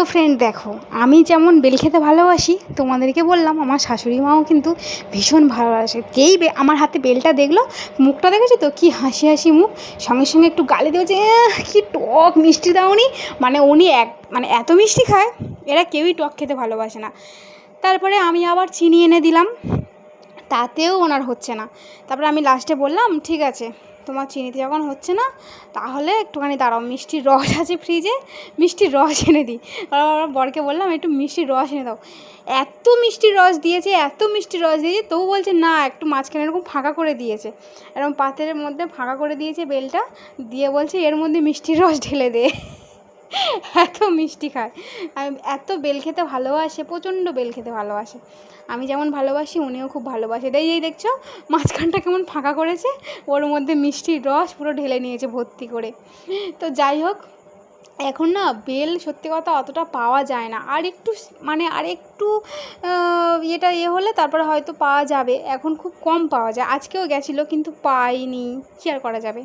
তো ফ্রেন্ড দেখো, আমি যেমন বেল খেতে ভালোবাসি, তোমাদেরকে বললাম আমার শাশুড়ি মাও কিন্তু ভীষণ ভালোবাসে। আমার হাতে বেলটা দেখলো, মুখটা দেখেছো তো কী হাসি হাসি মুখ, সঙ্গে সঙ্গে একটু গালে দিয়েছে, কী টক মিষ্টি দাওনি। মানে উনি মানে এত মিষ্টি খায়, এরা কেউই টক খেতে ভালোবাসে না। তারপরে আমি আবার চিনি এনে দিলাম, তাতেও ওনার হচ্ছে না। তারপরে আমি লাস্টে বললাম, ঠিক আছে তোমার চিনিতে যখন হচ্ছে না, তাহলে একটুখানি দাঁড়াও, মিষ্টির রস আছে ফ্রিজে, মিষ্টির রস এনে দিই। বরকে বললাম একটু মিষ্টির রস এনে দাও। এত মিষ্টির রস দিয়েছে, এত মিষ্টির রস দিয়েছে, তবু বলছে না, একটু মাঝখানে এরকম ফাঁকা করে দিয়েছে, এরকম পাত্রের মধ্যে ফাঁকা করে দিয়েছে বেলটা, দিয়ে বলছে এর মধ্যে মিষ্টির রস ঢেলে দে। এত মিষ্টি খায়, এত বেল খেতে ভালোবাসে, প্রচণ্ড বেল খেতে ভালোবাসে। আমি যেমন ভালোবাসি উনিও খুব ভালোবাসে। এই দেখছো মাঝখানটা কেমন ফাঁকা করেছে, ওর মধ্যে মিষ্টির রস পুরো ঢেলে নিয়েছে ভর্তি করে। তো যাই হোক, এখন না বেল সত্যি কথা অতটা পাওয়া যায় না, আর একটু মানে আর একটু হলে তারপরে হয়তো পাওয়া যাবে। এখন খুব কম পাওয়া যায়, আজকেও গেছিলো কিন্তু পাইনি, কী আর করা যাবে।